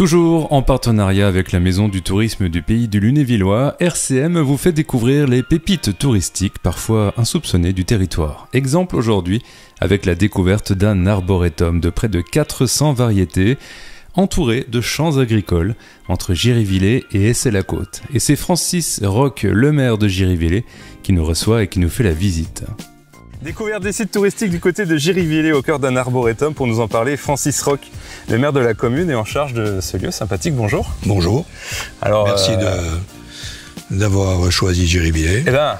Toujours en partenariat avec la Maison du Tourisme du Pays du Lunévillois, RCM vous fait découvrir les pépites touristiques parfois insoupçonnées du territoire. Exemple aujourd'hui avec la découverte d'un arboretum de près de 400 variétés, entouré de champs agricoles entre Giryvillé et Essey-la-Côte. Et c'est Francis Roch, le maire de Giryvillé, qui nous reçoit et qui nous fait la visite. Découverte des sites touristiques du côté de Giryvillé au cœur d'un arboretum. Pour nous en parler, Francis Roch, le maire de la commune et en charge de ce lieu sympathique. Bonjour. Bonjour. Alors, merci d'avoir choisi Giryvillé. Eh ben,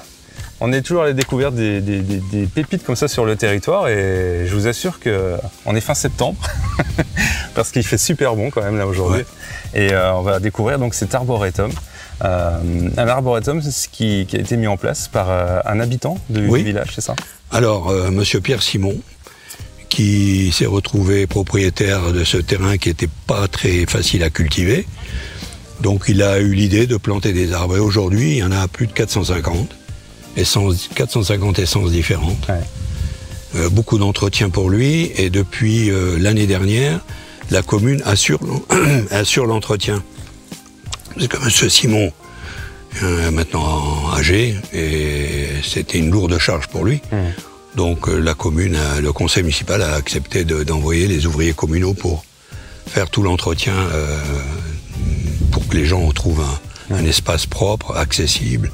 on est toujours à la découverte des pépites comme ça sur le territoire et je vous assure qu'on est fin septembre parce qu'il fait super bon quand même là aujourd'hui. Ouais. Et on va découvrir donc cet arboretum. Un arboretum, c'est ce qui a été mis en place par un habitant du village, c'est ça? Alors, monsieur Pierre Simon, qui s'est retrouvé propriétaire de ce terrain qui n'était pas très facile à cultiver. Donc il a eu l'idée de planter des arbres. Et aujourd'hui, il y en a plus de 450 essences différentes. Ouais. Beaucoup d'entretien pour lui. Et depuis l'année dernière, la commune assure l'entretien. Parce que monsieur Simon est maintenant âgé et c'était une lourde charge pour lui. Donc la commune, le conseil municipal a accepté d'envoyer les ouvriers communaux pour faire tout l'entretien pour que les gens trouvent un espace propre, accessible,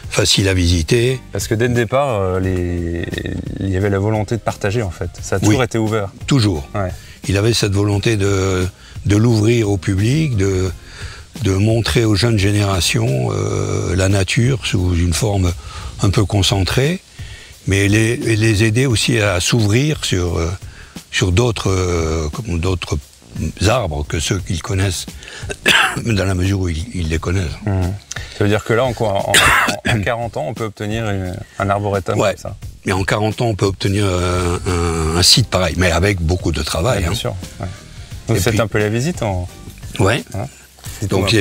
facile à visiter. Parce que dès le départ, il y avait la volonté de partager en fait. Ça a toujours été ouvert. Toujours. Ouais. Il avait cette volonté de l'ouvrir au public, de montrer aux jeunes générations la nature sous une forme un peu concentrée, mais les aider aussi à s'ouvrir sur d'autres arbres que ceux qu'ils connaissent, dans la mesure où ils les connaissent. Ça veut dire que là, en 40 ans, on peut obtenir un arboretum comme ça. Mais en 40 ans, on peut obtenir un site pareil, mais avec beaucoup de travail. Bien sûr. Ouais. Vous faites un peu la visite Oui. Hein, donc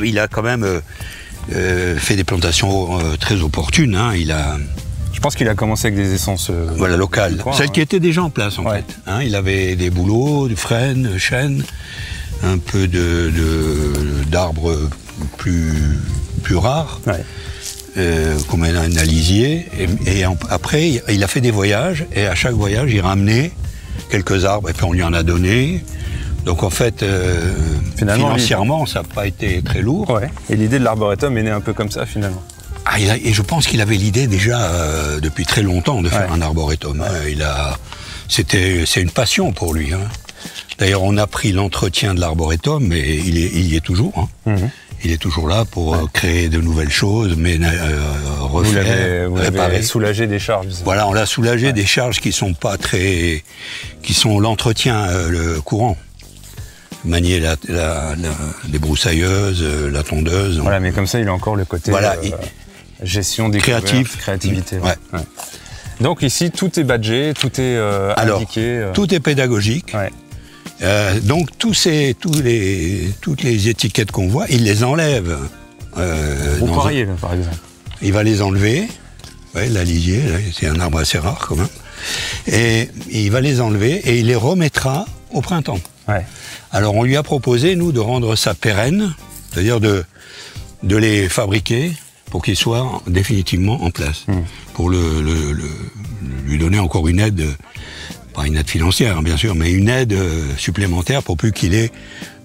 il a quand même fait des plantations très opportunes. Hein. Je pense qu'il a commencé avec des essences locales. Celles qui étaient déjà en place en fait. Hein. Il avait des bouleaux, du frêne, chêne, un peu d'arbres plus rares, comme un alisier. Et après, il a fait des voyages et à chaque voyage, il ramenait quelques arbres et puis on lui en a donné. Donc en fait, financièrement, ça n'a pas été très lourd. Ouais. Et l'idée de l'arboretum est née un peu comme ça finalement. Et je pense qu'il avait l'idée déjà depuis très longtemps de faire un arboretum. Ouais. C'est une passion pour lui. Hein. D'ailleurs, on a pris l'entretien de l'arboretum, mais il y est toujours. Hein. Il est toujours là pour créer de nouvelles choses, mais refaire, vous l'avez soulagé des charges. Voilà, on l'a soulagé des charges qui sont l'entretien le courant. Manier les broussailleuses, la tondeuse. Voilà, mais comme ça, il a encore le côté gestion des créativité. Ouais. Donc ici, tout est badgé, tout est indiqué. Tout est pédagogique. Ouais. Donc toutes les étiquettes qu'on voit, il les enlève. Au poirier, par exemple. Il va les enlever. Ouais, l'alisier, c'est un arbre assez rare quand même. Et il va les enlever et il les remettra au printemps. Ouais. Alors on lui a proposé, nous, de rendre ça pérenne, c'est-à-dire de les fabriquer pour qu'ils soient définitivement en place, pour lui donner encore une aide, pas une aide financière bien sûr, mais une aide supplémentaire pour plus qu'il ait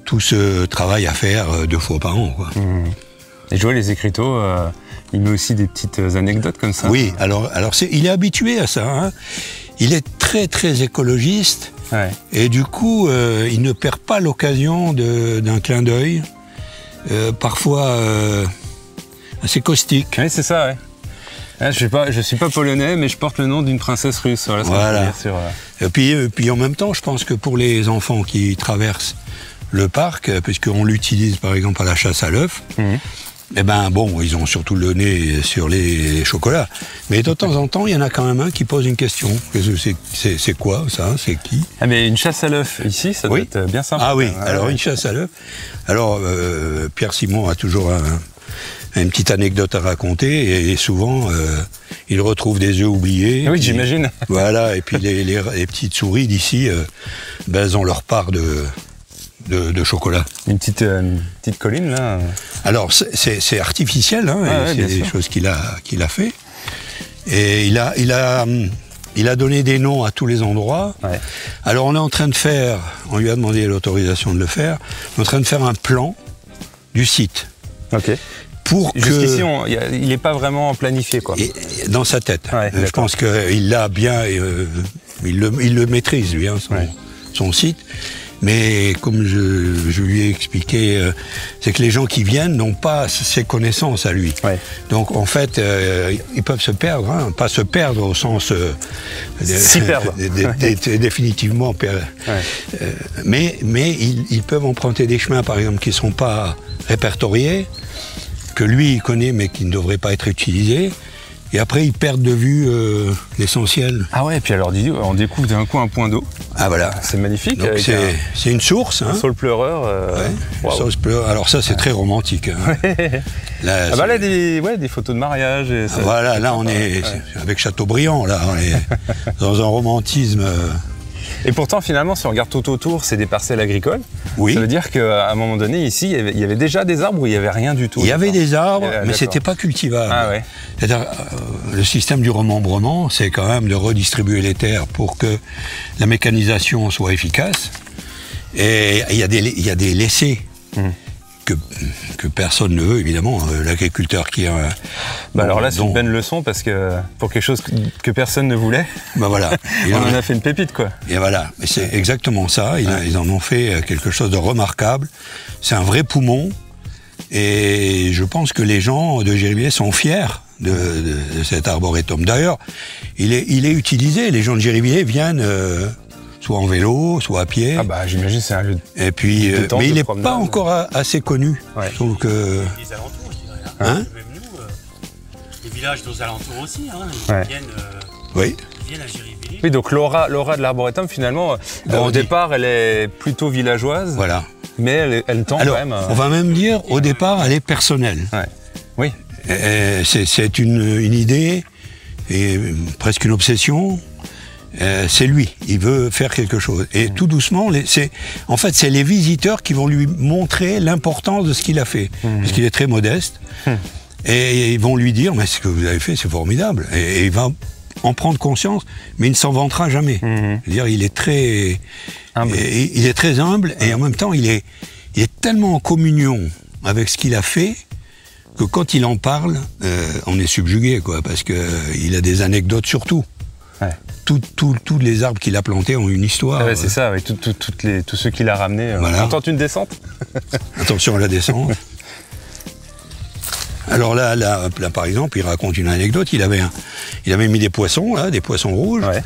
tout ce travail à faire 2 fois par an. Quoi. Et je vois les écriteaux, il met aussi des petites anecdotes comme ça. Oui, alors il est habitué à ça. Hein. Il est très très écologiste. Ouais. Et du coup, il ne perd pas l'occasion d'un clin d'œil, parfois assez caustique. Oui, c'est ça, ouais. Je suis pas polonais, mais je porte le nom d'une princesse russe. Voilà. Et puis en même temps, je pense que pour les enfants qui traversent le parc, puisqu'on l'utilise par exemple à la chasse à l'œuf, eh ben bon, ils ont surtout le nez sur les chocolats. Mais de temps en temps, il y en a quand même un qui pose une question. C'est quoi ça? C'est qui? Ah mais une chasse à l'œuf ici, ça doit être bien sympa. Ah oui, alors une chasse à l'œuf. Alors Pierre Simon a toujours a une petite anecdote à raconter, et souvent, il retrouve des œufs oubliés. Oui, j'imagine. Voilà, et puis les petites souris d'ici, elles ont leur part de chocolat. Une petite colline, là. Alors, c'est artificiel, hein, ouais, c'est des choses qu'il a fait. Et il a donné des noms à tous les endroits. Ouais. Alors, on est en train de faire, on lui a demandé l'autorisation de le faire, on est en train de faire un plan du site. Ok. Jusqu'ici, il n'est pas vraiment planifié, quoi. Et dans sa tête. Ouais, je pense qu'il l'a bien, il le maîtrise, lui, hein, son site. Mais comme je lui ai expliqué, c'est que les gens qui viennent n'ont pas ses connaissances à lui. Ouais. Donc en fait, ils peuvent se perdre, hein, pas se perdre au sens s'y perdre. Définitivement perdre. Ouais. Mais ils peuvent emprunter des chemins, par exemple, qui ne sont pas répertoriés, que lui il connaît mais qui ne devraient pas être utilisés. Et après, ils perdent de vue l'essentiel. Ah ouais, et puis alors, on découvre d'un coup un point d'eau. Ah voilà. C'est magnifique. Donc c'est une source. Un saule pleureur. Wow. Saule pleureur. Alors ça, c'est très romantique. Hein. Là, là des photos de mariage. Et ça, voilà, là, on est avec Chateaubriand. Là, on est dans un romantisme... Et pourtant, finalement, si on regarde tout autour, c'est des parcelles agricoles. Oui. Ça veut dire qu'à un moment donné, ici, il y avait déjà des arbres ou il n'y avait rien du tout? Il y avait des arbres, mais c'était pas cultivable. Ah ouais. C'est-à-dire, le système du remembrement, c'est quand même de redistribuer les terres pour que la mécanisation soit efficace. Et il y a des laissés. Que personne ne veut, évidemment, l'agriculteur qui a... alors là, c'est une bonne leçon, parce que pour quelque chose que personne ne voulait, voilà. on en a fait une pépite, quoi. Et voilà, c'est exactement ça, ils en ont fait quelque chose de remarquable, c'est un vrai poumon, et je pense que les gens de Gérivilliers sont fiers de cet arboretum. D'ailleurs, il est utilisé, les gens de Gérivilliers viennent... soit en vélo, soit à pied. Ah bah j'imagine c'est un lieu de... Et puis, mais il n'est pas encore assez connu. Ouais. Je trouve que... Les alentours, je dirais. Hein même nous, les villages aux alentours aussi, hein, ils viennent à Gérivilliers. Oui, donc l'aura de l'arboretum, finalement, au départ, elle est plutôt villageoise. Voilà. Mais elle tend quand même... On va même dire, au départ, elle est personnelle. Ouais. Oui. C'est une idée, et presque une obsession. C'est lui, il veut faire quelque chose. Et tout doucement, en fait, c'est les visiteurs qui vont lui montrer l'importance de ce qu'il a fait. Parce qu'il est très modeste. Et ils vont lui dire, mais ce que vous avez fait, c'est formidable. Et il va en prendre conscience, mais il ne s'en vantera jamais. C'est-à-dire, il est très humble. Il est très humble, et en même temps, il est tellement en communion avec ce qu'il a fait, que quand il en parle, on est subjugué, quoi, parce qu'il a des anecdotes sur tout. Ouais. Tous les arbres qu'il a plantés ont une histoire. Ah ouais, c'est ça, ouais. Tous ceux qu'il a ramenés. Voilà. On tente une descente. Attention à la descente. Alors là, par exemple, il raconte une anecdote. Il avait mis des poissons, là, des poissons rouges. Ouais.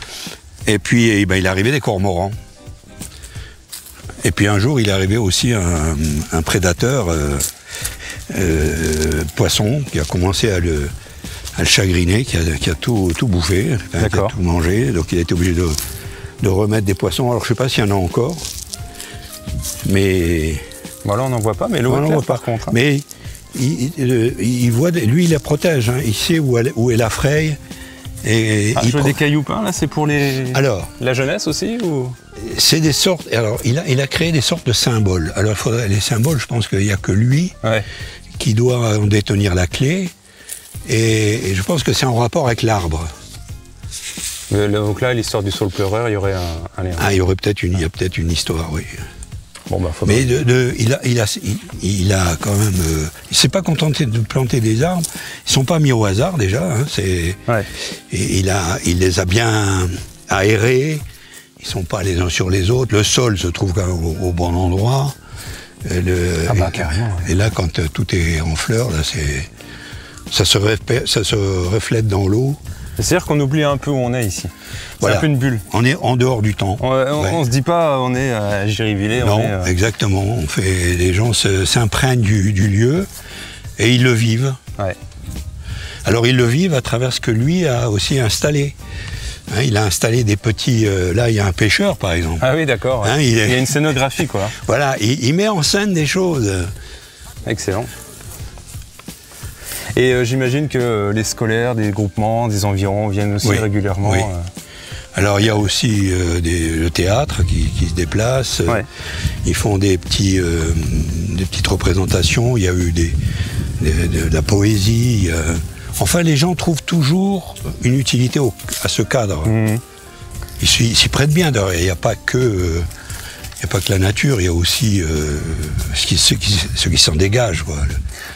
Et puis, il arrivait des cormorans. Et puis un jour, il est arrivé aussi un prédateur poisson qui a commencé à le chagriner, qui a tout bouffé, qui a tout mangé, donc il a été obligé de remettre des poissons. Alors je ne sais pas s'il y en a encore, mais... Bon là on n'en voit pas, mais l'eau est claire par contre. Hein. Mais il voit, lui il la protège, hein. Il sait où est la fraye. Et des cailloux peints là, c'est pour la jeunesse aussi ou... C'est des sortes, alors il a créé des sortes de symboles. Alors les symboles, je pense qu'il n'y a que lui qui doit en détenir la clé. Et je pense que c'est en rapport avec l'arbre. Donc là, l'histoire du saule pleureur, il y aurait un lien. Ah, il y aurait peut-être une histoire, oui. Bon, bah, mais il a quand même... il s'est pas contenté de planter des arbres. Ils sont pas mis au hasard, déjà. Hein, et il les a bien aérés. Ils sont pas les uns sur les autres. Le sol se trouve quand même au bon endroit. Carrément. Et là, quand tout est en fleurs, là, ça se reflète dans l'eau. C'est-à-dire qu'on oublie un peu où on est ici. C'est un peu une bulle. On est en dehors du temps. On se dit pas on est à Gérivilliers. Non, exactement. Les gens s'imprègnent du lieu et ils le vivent. Ouais. Alors ils le vivent à travers ce que lui a aussi installé. Hein, il a installé des petits... là, il y a un pêcheur, par exemple. Ah oui, d'accord. Hein, il y a une scénographie, quoi. Voilà, il met en scène des choses. Excellent. Et j'imagine que les scolaires, des groupements, des environs viennent aussi régulièrement. Oui. Alors il y a aussi le théâtre qui se déplace. Ils font des petites représentations. Il y a eu de la poésie. Enfin, les gens trouvent toujours une utilité à ce cadre. Ils s'y prêtent bien. Il n'y a pas que la nature, il y a aussi ce qui s'en dégage, quoi.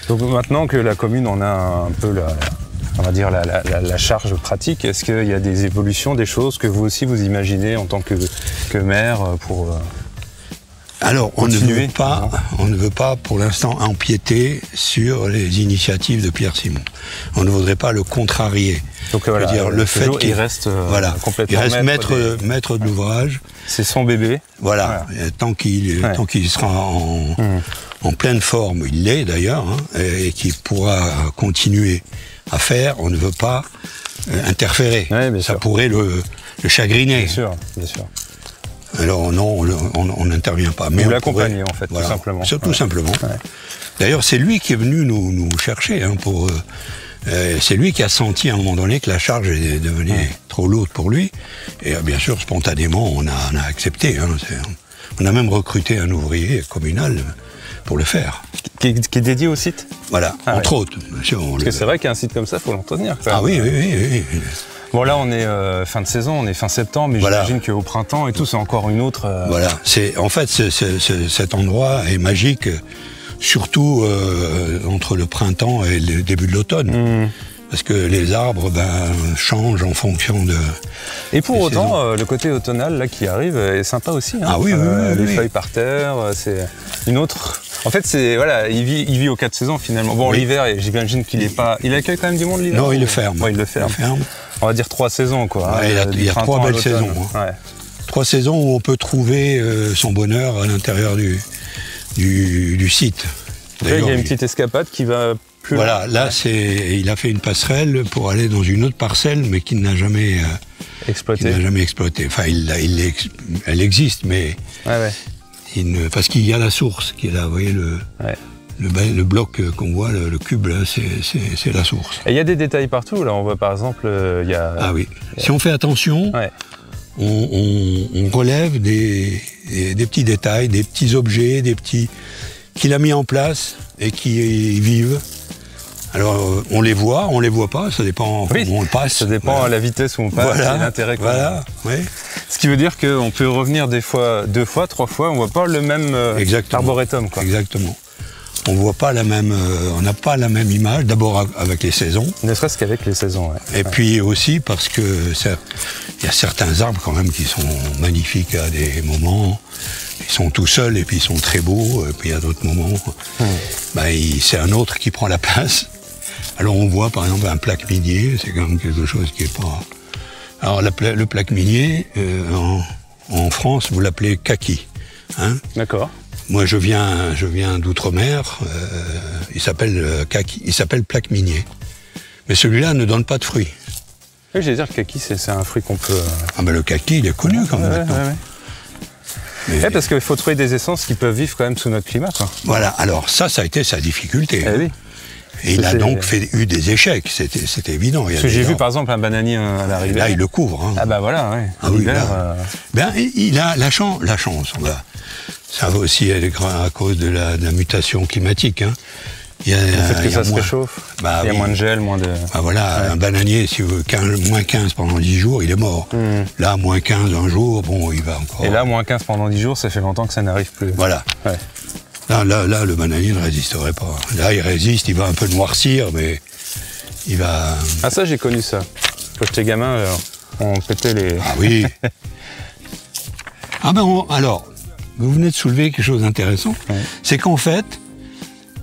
Donc maintenant que la commune en a un peu la charge pratique, est-ce qu'il y a des évolutions, des choses que vous aussi vous imaginez en tant que maire pour Alors on ne veut pas pour l'instant empiéter sur les initiatives de Pierre Simon. On ne voudrait pas le contrarier. Donc voilà, dire, le fait qu'il reste complètement maître de l'ouvrage. C'est son bébé. Voilà. Tant qu'il sera en pleine forme, il l'est d'ailleurs, et qu'il pourra continuer à faire, on ne veut pas interférer. Ça pourrait le chagriner. Bien sûr. Alors non, on n'intervient pas. Mais vous l'accompagnez en fait, tout simplement. Tout simplement. D'ailleurs, c'est lui qui est venu nous chercher. C'est lui qui a senti à un moment donné que la charge est devenue trop lourde pour lui. Et bien sûr, spontanément, on a accepté. On a même recruté un ouvrier communal pour le faire. Qui est dédié au site ? Voilà, entre autres. Parce que c'est vrai qu'un site comme ça, il faut l'entretenir. Oui. Bon, là, on est fin de saison, on est fin septembre, mais j'imagine qu'au printemps et tout, c'est encore une autre... Voilà, en fait, cet endroit est magique, surtout entre le printemps et le début de l'automne. Parce que les arbres changent en fonction de... Et pour autant, le côté automnal là, qui arrive est sympa aussi. Les feuilles par terre, c'est une autre... En fait, il vit aux 4 saisons finalement. Bon, l'hiver, j'imagine qu'il est pas... Il accueille quand même du monde l'hiver ? Non, il le ferme. Il le ferme. On va dire 3 saisons, quoi. Il y a 3 belles saisons. 3 saisons où on peut trouver son bonheur à l'intérieur du site. Là, il y a une petite escapade qui va plus loin. Voilà, là, il a fait une passerelle pour aller dans une autre parcelle, mais qu'il n'a jamais exploité. Enfin, elle existe, mais parce qu'il y a la source qui est là. Vous voyez le bloc qu'on voit, le cube, là, c'est la source. Et il y a des détails partout. Là, on voit par exemple, il y a... Ah oui. Si on fait attention, on relève des petits détails, des petits objets, qu'il a mis en place et qui vivent. Alors, on les voit pas, ça dépend comment on le passe. Ça dépend à la vitesse où on passe et l'intérêt qu'on a. Ce qui veut dire qu'on peut revenir des fois 2 fois, 3 fois, on voit pas le même arboretum, quoi. Exactement. On voit pas on n'a pas la même image, d'abord avec les saisons. Ne serait-ce qu'avec les saisons, Et puis aussi parce que il y a certains arbres quand même qui sont magnifiques à des moments. Ils sont tout seuls et puis ils sont très beaux. Et puis il y a d'autres moments, c'est un autre qui prend la place. Alors on voit par exemple un plaque minier, c'est quand même quelque chose qui est pas... Alors le plaque minier, en France, vous l'appelez kaki. D'accord. Moi, je viens d'outre-mer. Il s'appelle kaki. Il s'appelle plaque minier. Mais celui-là ne donne pas de fruits. Oui, j'allais dire le kaki, c'est un fruit qu'on peut... le kaki, il est connu quand même maintenant. Mais... parce qu'il faut trouver des essences qui peuvent vivre quand même sous notre climat, quoi. Voilà. Alors ça a été sa difficulté. Et il a donc eu des échecs. C'était évident. Parce que j'ai vu par exemple un bananier à l'arrivée. Là, il le couvre. Voilà. Il a la chance. Ça va aussi à cause de la mutation climatique. Le fait que ça se réchauffe, il y a moins de gel, moins de... Un bananier, si vous moins 15 pendant 10 jours, il est mort. Là, moins 15 un jour, il va encore... Et là, moins 15 pendant 10 jours, ça fait longtemps que ça n'arrive plus. Voilà. Là, le bananier ne résisterait pas. Là, il résiste, il va un peu noircir, mais il va... Ah ça, j'ai connu ça. Quand j'étais gamin, on pétait les... Ah oui. Alors, vous venez de soulever quelque chose d'intéressant. C'est qu'en fait,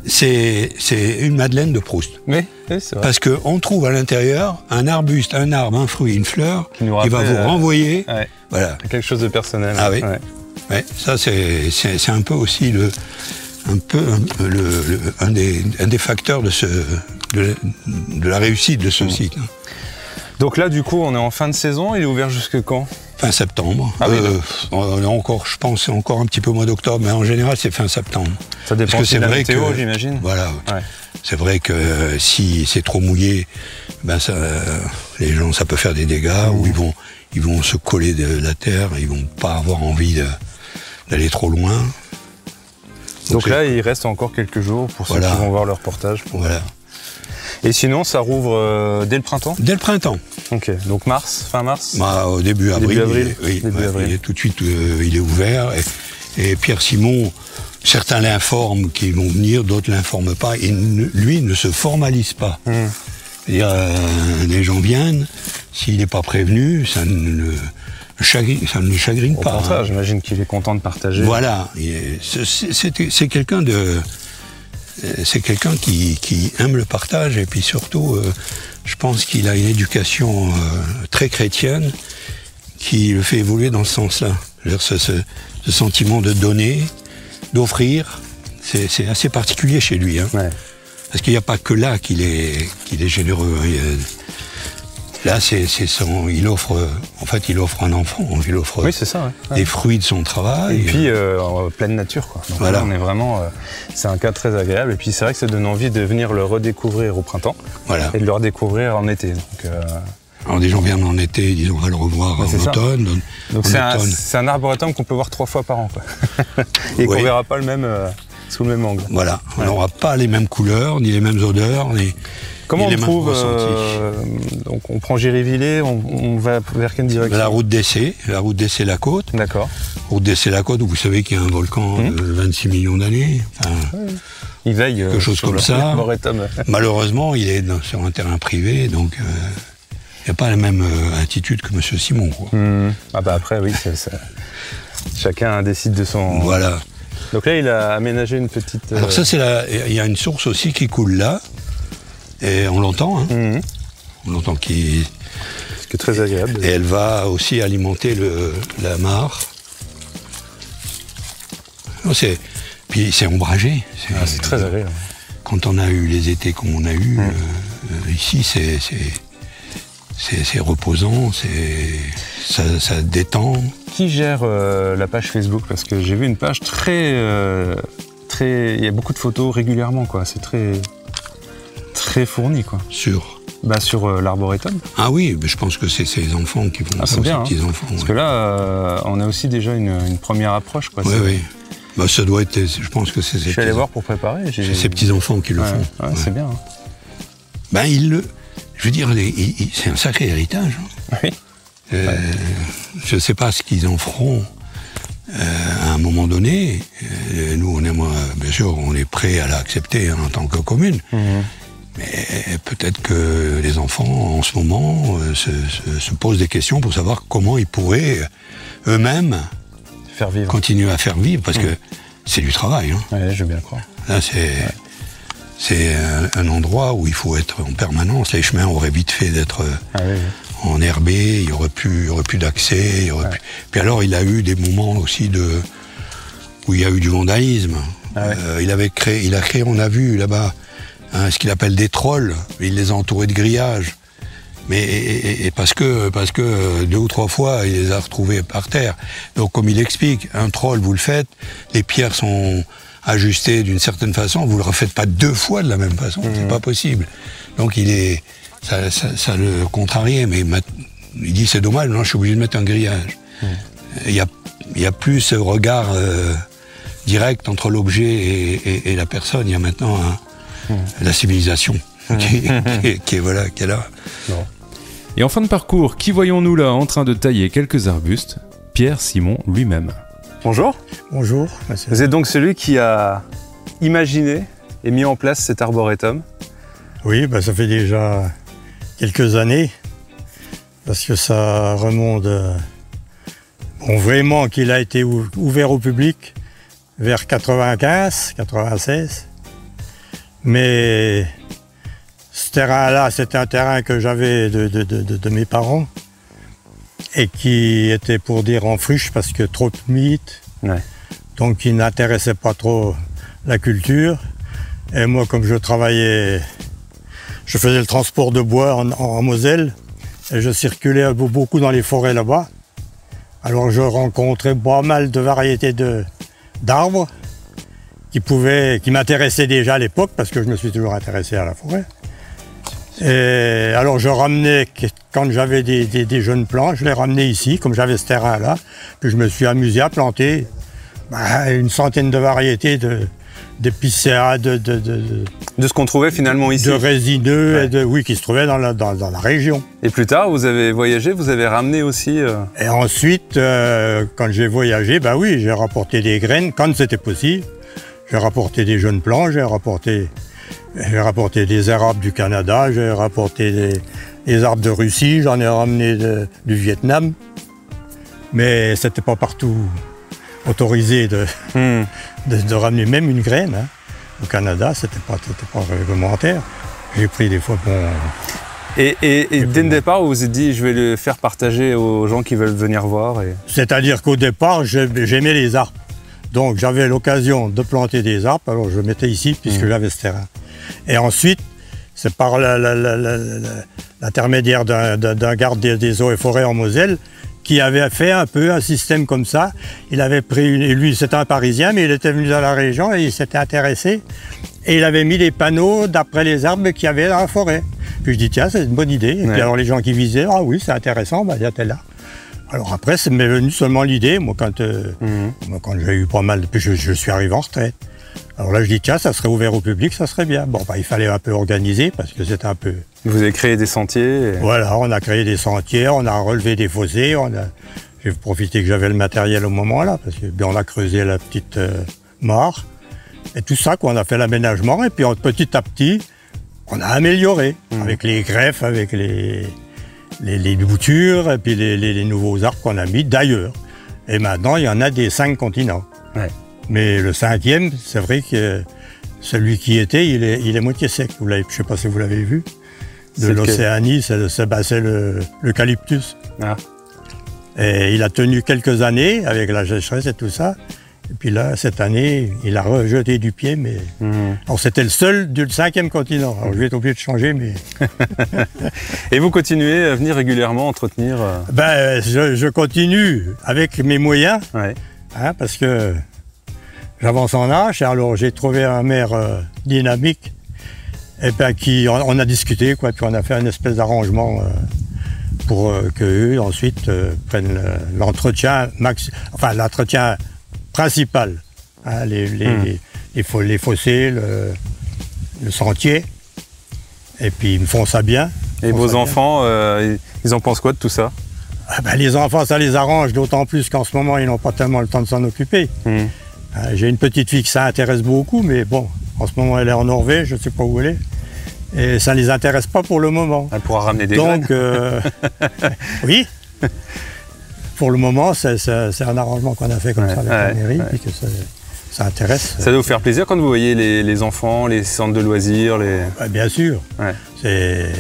c'est une Madeleine de Proust. Oui, c'est vrai. Parce qu'on trouve à l'intérieur un arbuste, un arbre, un fruit, une fleur qui va vous renvoyer. Voilà. Quelque chose de personnel. Ah oui. Ça, c'est un peu aussi un des facteurs de la réussite de ce site. Donc là, du coup, on est en fin de saison. Il est ouvert jusque quand ? Fin septembre. On est encore, je pense, encore un petit peu au mois d'octobre, mais en général, c'est fin septembre. Ça dépend de la météo, j'imagine. Voilà. C'est vrai que si c'est trop mouillé, ben les gens, ça peut faire des dégâts, ou ils vont se coller de la terre, ils vont pas avoir envie d'aller trop loin. Donc là, il reste encore quelques jours pour ceux qui vont voir le reportage. Voilà. Et sinon, ça rouvre dès le printemps? Dès le printemps. Ok, donc mars, fin mars? Au début avril. Début avril. Tout de suite, il est ouvert. Et Pierre Simon, certains l'informent qu'ils vont venir, d'autres l'informent pas. Et lui ne se formalise pas. C'est-à-dire, les gens viennent, s'il n'est pas prévenu, ça ne le chagrine pas. Au contraire, j'imagine qu'il est content de partager. Voilà, c'est quelqu'un qui aime le partage, et puis surtout, je pense qu'il a une éducation très chrétienne qui le fait évoluer dans ce sens-là. Ce sentiment de donner, d'offrir, c'est assez particulier chez lui. Hein. Ouais. Parce qu'il n'y a pas que là qu'il est généreux. Hein. Là, il offre un enfant, il offre des fruits de son travail. Et puis, en pleine nature, quoi. Donc là, on est vraiment, c'est un cas très agréable. Et puis, c'est vrai que ça donne envie de venir le redécouvrir au printemps. Voilà. Et de le redécouvrir en été. Donc, alors, des gens viennent en été, ils disent on va le revoir en automne. Donc, c'est un arboretum qu'on peut voir 3 fois par an, quoi. Et qu'on verra pas le même, sous le même angle. Voilà. On n'aura pas les mêmes couleurs, ni les mêmes odeurs, Comment on trouve donc on prend Giryvillers, on va vers quelle direction? La route d'Essé-la-Côte. D'accord. Route d'Essé-la-Côte, où vous savez qu'il y a un volcan de 26 millions d'années. Il veille quelque chose comme ça. Malheureusement, il est sur un terrain privé, donc il n'y a pas la même attitude que M. Simon. Quoi. Ah bah après, oui, chacun décide de son... Voilà. Donc là, il a aménagé une petite... Alors ça, il y a une source aussi qui coule là. Et on l'entend, hein. On l'entend c'est très agréable. Et elle va aussi alimenter la mare. Puis c'est ombragé. C'est très agréable. Quand on a eu les étés comme on a eu, ici, c'est reposant, ça détend. Qui gère la page Facebook? Parce que j'ai vu une page très... il y a beaucoup de photos régulièrement, quoi. C'est très fourni, quoi. Sur l'Arboretum. Ah oui, mais je pense que c'est ses enfants qui vont c'est bien, ses petits-enfants. Parce que là, on a aussi déjà une première approche, quoi. Oui. Bah, ça doit être, je pense que c'est... Je suis allé voir pour préparer. C'est ses petits-enfants qui le font. Ouais. C'est bien. Hein. Ben, je veux dire, c'est un sacré héritage. Hein. Oui. Je ne sais pas ce qu'ils en feront à un moment donné. Nous, bien sûr, on est prêt à l'accepter en tant que commune. Mais peut-être que les enfants, en ce moment, se posent des questions pour savoir comment ils pourraient eux-mêmes continuer à faire vivre, parce que c'est du travail. Hein. Oui, je veux bien le croire. Là, c'est un endroit où il faut être en permanence. Les chemins auraient vite fait d'être enherbés, il n'y aurait plus d'accès. Puis alors, il a eu des moments aussi où il y a eu du vandalisme. Il a créé, on a vu là-bas, ce qu'il appelle des trolls. Il les a entourés de grillages. Mais parce que 2 ou 3 fois, il les a retrouvés par terre. Donc, comme il explique, un troll, vous le faites, les pierres sont ajustées d'une certaine façon, vous le refaites pas 2 fois de la même façon, c'est pas possible. Donc, ça le contrariait, mais il dit c'est dommage, non, je suis obligé de mettre un grillage. Il y a plus ce regard direct entre l'objet et la personne. Il y a maintenant la civilisation qui est là. Non. Et en fin de parcours, qui voyons-nous là en train de tailler quelques arbustes? Pierre Simon lui-même. Bonjour. Bonjour. Vous êtes donc celui qui a imaginé et mis en place cet arboretum? Oui, ça fait déjà quelques années, parce que ça remonte vraiment qu'il a été ouvert au public vers 95, 96. Mais ce terrain-là, c'était un terrain que j'avais de mes parents et qui était, pour dire, en friche parce que trop humide. Donc il n'intéressait pas trop la culture. Et moi, comme je travaillais, je faisais le transport de bois en Moselle et je circulais beaucoup dans les forêts là-bas. Alors je rencontrais pas mal de variétés d'arbres qui m'intéressaient déjà à l'époque, parce que je me suis toujours intéressé à la forêt. Et alors je ramenais, quand j'avais des jeunes plants, je les ramenais ici, comme j'avais ce terrain-là, puis je me suis amusé à planter une centaine de variétés d'épicéas, de ce qu'on trouvait finalement ici. De résineux, oui, qui se trouvaient dans la région. Et plus tard, vous avez voyagé, vous avez ramené aussi... Et ensuite, quand j'ai voyagé, oui, j'ai rapporté des graines, quand c'était possible. J'ai rapporté des jeunes plants, j'ai rapporté des érables du Canada, j'ai rapporté des arbres de Russie, j'en ai ramené du Vietnam. Mais c'était pas partout autorisé de ramener même une graine. Hein. Au Canada, c'était pas réglementaire. J'ai pris des fois bon. Et dès le départ, vous vous êtes dit, je vais le faire partager aux gens qui veulent venir voir. C'est-à-dire qu'au départ, j'aimais les arbres. Donc j'avais l'occasion de planter des arbres, alors je mettais ici puisque j'avais ce terrain. Et ensuite, c'est par l'intermédiaire d'un garde des eaux et forêts en Moselle qui avait fait un peu un système comme ça. Il avait pris, lui c'était un Parisien, mais il était venu dans la région et il s'était intéressé. Et il avait mis des panneaux d'après les arbres qu'il y avait dans la forêt. Puis je dis tiens, c'est une bonne idée. Et puis alors les gens qui visaient, ah oui, c'est intéressant, il était là. Alors après, ça m'est venu seulement l'idée, moi quand j'ai eu pas mal, puis je suis arrivé en retraite. Alors là, je dis tiens, ça serait ouvert au public, ça serait bien. Bon, il fallait un peu organiser parce que c'était un peu... Vous avez créé des sentiers Voilà, on a créé des sentiers, on a relevé des fossés, j'ai profité que j'avais le matériel au moment-là, parce que on a creusé la petite mare. Et tout ça, on a fait l'aménagement, et puis petit à petit, on a amélioré, avec les greffes, avec les boutures, et puis les nouveaux arbres qu'on a mis d'ailleurs. Et maintenant, il y en a des 5 continents. Ouais. Mais le 5e, c'est vrai que celui qui était, il est moitié sec. Je ne sais pas si vous l'avez vu. De l'Océanie, c'est l'eucalyptus. Ah. Et il a tenu quelques années avec la sécheresse et tout ça. Et puis là, cette année, il a rejeté du pied, mais... Alors c'était le seul du 5e continent. Alors je vais être obligé de changer, mais... Et vous continuez à venir régulièrement entretenir je continue avec mes moyens, parce que j'avance en âge. Alors j'ai trouvé un maire dynamique, et on a discuté, puis on a fait une espèce d'arrangement pour qu'eux ensuite prennent l'entretien principal, les fossés, le sentier, et puis ils me font ça bien. Et vos enfants, ils en pensent quoi de tout ça? Les enfants, ça les arrange, d'autant plus qu'en ce moment, ils n'ont pas tellement le temps de s'en occuper. J'ai une petite fille que ça intéresse beaucoup, mais bon, en ce moment, elle est en Norvège, je ne sais pas où elle est, et ça ne les intéresse pas pour le moment. Elle pourra ramener des graines. Oui. Pour le moment, c'est un arrangement qu'on a fait comme ça avec la mairie, puis que ça intéresse. Ça doit vous faire plaisir quand vous voyez les enfants, les centres de loisirs Bien sûr. C'est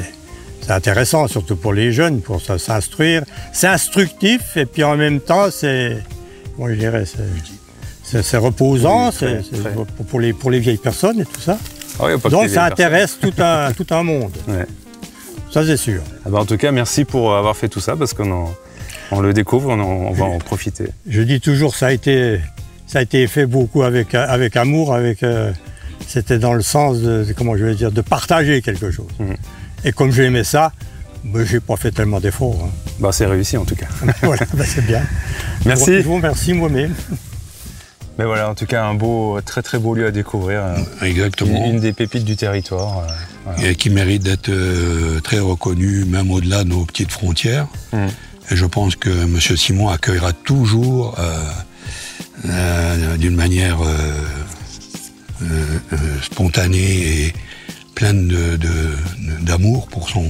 intéressant, surtout pour les jeunes, pour s'instruire. C'est instructif, et puis en même temps, c'est reposant, pour les vieilles personnes et tout ça. Donc ça intéresse tout un monde. Ça, c'est sûr. En tout cas, merci pour avoir fait tout ça, parce qu'on le découvre, on va en profiter. Je dis toujours, ça a été fait beaucoup avec amour, c'était dans le sens de partager quelque chose. Et comme j'aimais ça, j'ai pas fait tellement d'efforts. C'est réussi en tout cas. Voilà, c'est bien. Merci. Je vous remercie moi-même. Mais voilà, en tout cas, un très très beau lieu à découvrir. Exactement. Une des pépites du territoire. Et qui mérite d'être très reconnu, même au-delà de nos petites frontières. Et je pense que M. Simon accueillera toujours d'une manière spontanée et pleine d'amour pour son...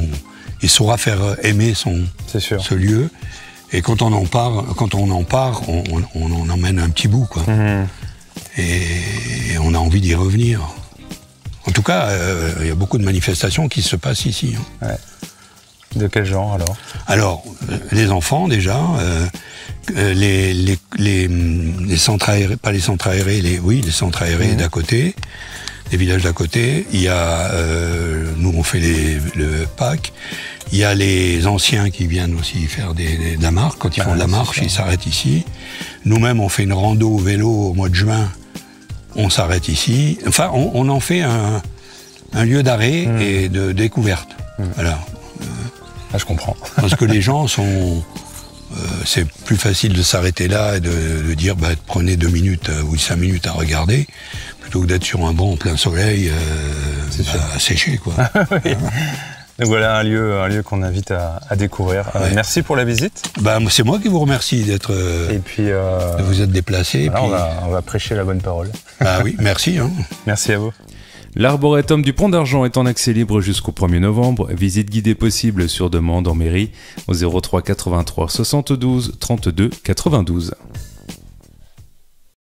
Il saura faire aimer ce lieu. Et quand on en parle, on en emmène un petit bout, quoi. Et on a envie d'y revenir. En tout cas, il y a beaucoup de manifestations qui se passent ici. De quel genre alors? Alors, les enfants déjà, les centres aérés, pas les centres aérés, les centres aérés d'à côté, les villages d'à côté. Il y a, nous on fait le Pâques. Il y a les anciens qui viennent aussi faire de la marche. Quand ils font de la marche, ils s'arrêtent ici. Nous-mêmes, on fait une rando au vélo au mois de juin on s'arrête ici. Enfin, on en fait un lieu d'arrêt et de découverte. Voilà. Je comprends. Parce que les gens sont... c'est plus facile de s'arrêter là et de dire prenez 2 minutes ou 5 minutes à regarder plutôt que d'être sur un banc en plein soleil à sécher, quoi. Oui. Donc voilà un lieu qu'on invite à découvrir. Merci pour la visite. C'est moi qui vous remercie de vous être déplacé. Voilà, on va prêcher la bonne parole. Oui, merci. Merci à vous. L'Arboretum du Pont d'Argent est en accès libre jusqu'au 1er novembre. Visite guidée possible sur demande en mairie au 03 83 72 32 92.